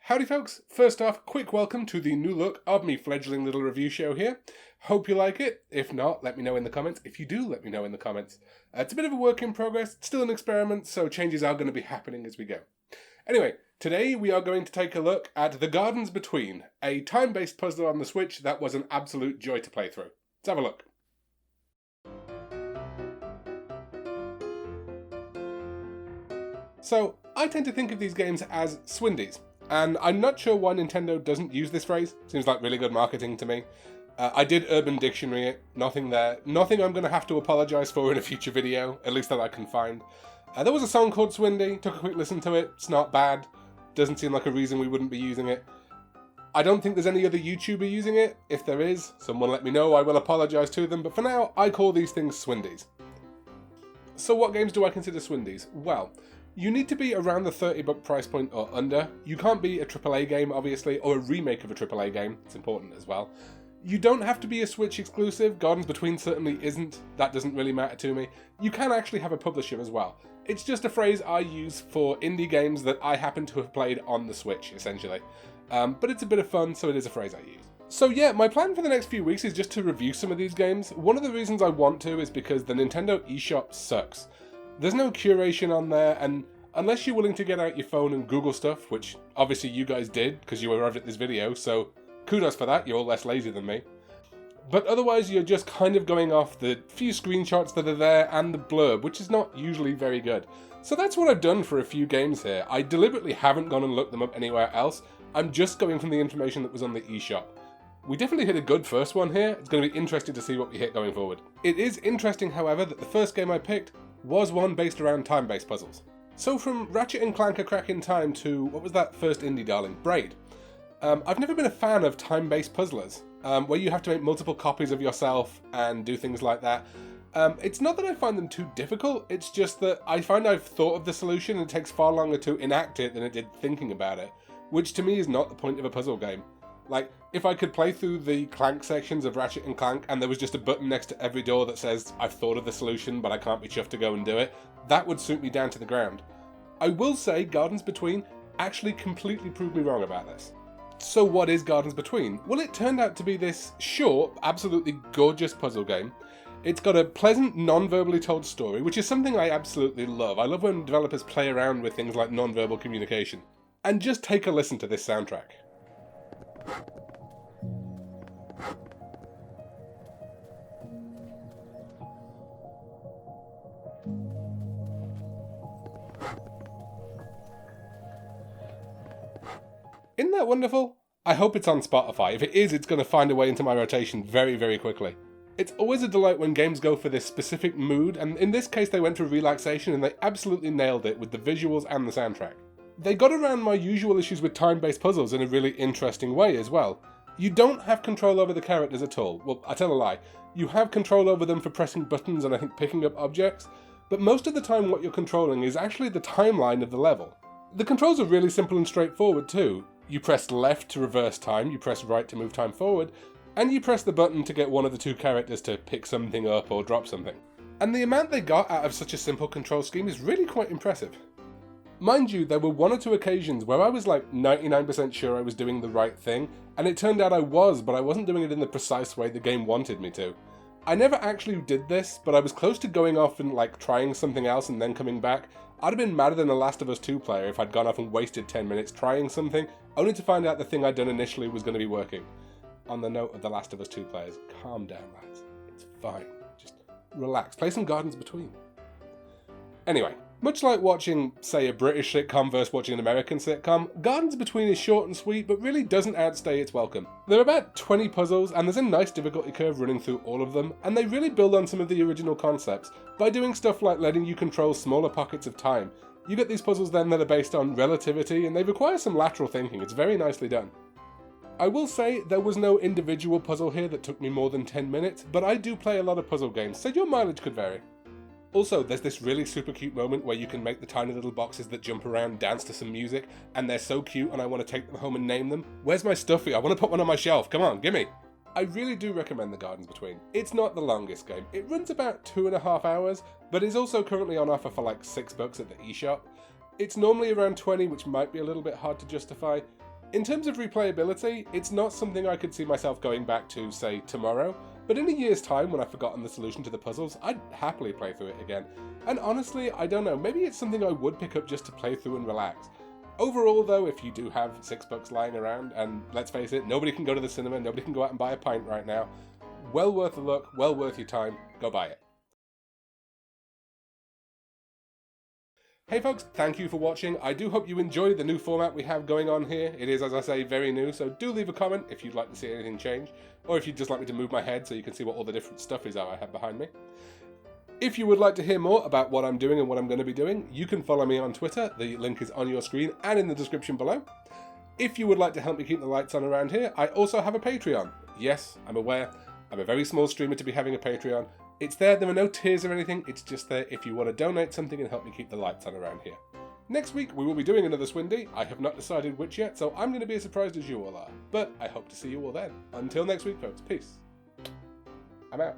Howdy folks, first off, quick welcome to the new look of me fledgling little review show here. Hope you like it. If not, let me know in the comments. If you do, let me know in the comments. It's a bit of a work in progress, it's still an experiment, so changes are going to be happening as we go. Anyway, today we are going to take a look at The Gardens Between, a time-based puzzle on the Switch that was an absolute joy to play through. Let's have a look. So, I tend to think of these games as Swindies. And I'm not sure why Nintendo doesn't use this phrase. Seems like really good marketing to me. I did Urban Dictionary it, nothing there. Nothing I'm going to have to apologise for in a future video, at least that I can find. There was a song called Swindie, took a quick listen to it, it's not bad. Doesn't seem like a reason we wouldn't be using it. I don't think there's any other YouTuber using it. If there is, someone let me know, I will apologise to them. But for now, I call these things Swindies. So what games do I consider Swindies? Well, you need to be around the $30 price point or under. You can't be a AAA game, obviously, or a remake of a AAA game. It's important as well. You don't have to be a Switch exclusive. Gardens Between certainly isn't. That doesn't really matter to me. You can actually have a publisher as well. It's just a phrase I use for indie games that I happen to have played on the Switch, essentially. But it's a bit of fun, so it is a phrase I use. So yeah, my plan for the next few weeks is just to review some of these games. One of the reasons I want to is because the Nintendo eShop sucks. There's no curation on there, and unless you're willing to get out your phone and Google stuff, which obviously you guys did because you arrived at this video, so kudos for that, you're all less lazy than me. But otherwise you're just kind of going off the few screenshots that are there and the blurb, which is not usually very good. So that's what I've done for a few games here. I deliberately haven't gone and looked them up anywhere else. I'm just going from the information that was on the eShop. We definitely hit a good first one here. It's going to be interesting to see what we hit going forward. It is interesting, however, that the first game I picked was one based around time-based puzzles. So from Ratchet & Clank A Crack in Time to, what was that first indie darling, Braid. I've never been a fan of time-based puzzlers, where you have to make multiple copies of yourself and do things like that. It's not that I find them too difficult, it's just that I find I've thought of the solution and it takes far longer to enact it than it did thinking about it, which to me is not the point of a puzzle game. Like, if I could play through the Clank sections of Ratchet & Clank and there was just a button next to every door that says, I've thought of the solution but I can't be chuffed to go and do it, that would suit me down to the ground. I will say Gardens Between actually completely proved me wrong about this. So what is Gardens Between? Well, it turned out to be this short, absolutely gorgeous puzzle game. It's got a pleasant, non-verbally told story, which is something I absolutely love. I love when developers play around with things like non-verbal communication. And just take a listen to this soundtrack. Isn't that wonderful? I hope it's on Spotify. If it is, it's going to find a way into my rotation very, very quickly. It's always a delight when games go for this specific mood, and in this case they went for relaxation and they absolutely nailed it with the visuals and the soundtrack. They got around my usual issues with time-based puzzles in a really interesting way as well. You don't have control over the characters at all. Well, I tell a lie. You have control over them for pressing buttons and I think picking up objects, but most of the time what you're controlling is actually the timeline of the level. The controls are really simple and straightforward too. You press left to reverse time, you press right to move time forward, and you press the button to get one of the two characters to pick something up or drop something. And the amount they got out of such a simple control scheme is really quite impressive. Mind you, there were one or two occasions where I was like 99% sure I was doing the right thing, and it turned out I was, but I wasn't doing it in the precise way the game wanted me to. I never actually did this, but I was close to going off and like trying something else and then coming back. I'd have been madder than a Last of Us 2 player if I'd gone off and wasted 10 minutes trying something, only to find out the thing I'd done initially was going to be working. On the note of the Last of Us 2 players, calm down lads, it's fine, just relax, play some Gardens Between. Anyway, much like watching, say, a British sitcom versus watching an American sitcom, Gardens Between is short and sweet but really doesn't outstay its welcome. There are about 20 puzzles and there's a nice difficulty curve running through all of them, and they really build on some of the original concepts by doing stuff like letting you control smaller pockets of time. You get these puzzles then that are based on relativity and they require some lateral thinking. It's very nicely done. I will say there was no individual puzzle here that took me more than 10 minutes, but I do play a lot of puzzle games, so your mileage could vary. Also, there's this really super cute moment where you can make the tiny little boxes that jump around dance to some music, and they're so cute and I want to take them home and name them. Where's my stuffy? I want to put one on my shelf, come on, gimme! I really do recommend The Gardens Between. It's not the longest game. It runs about 2.5 hours, but is also currently on offer for like $6 at the eShop. It's normally around 20, which might be a little bit hard to justify. In terms of replayability, it's not something I could see myself going back to, say, tomorrow, but in a year's time when I've forgotten the solution to the puzzles, I'd happily play through it again. And honestly, I don't know, maybe it's something I would pick up just to play through and relax. Overall though, if you do have $6 lying around, and let's face it, nobody can go to the cinema, nobody can go out and buy a pint right now, well worth a look, well worth your time, go buy it. Hey folks, thank you for watching. I do hope you enjoy the new format we have going on here. It is, as I say, very new, so do leave a comment if you'd like to see anything change, or if you'd just like me to move my head so you can see what all the different stuff is that I have behind me. If you would like to hear more about what I'm doing and what I'm going to be doing, you can follow me on Twitter. The link is on your screen and in the description below. If you would like to help me keep the lights on around here, I also have a Patreon. Yes, I'm aware, I'm a very small streamer to be having a Patreon. It's there are no tiers or anything, it's just there if you want to donate something and help me keep the lights on around here. Next week we will be doing another Swindie. I have not decided which yet, so I'm going to be as surprised as you all are. But I hope to see you all then. Until next week folks, peace. I'm out.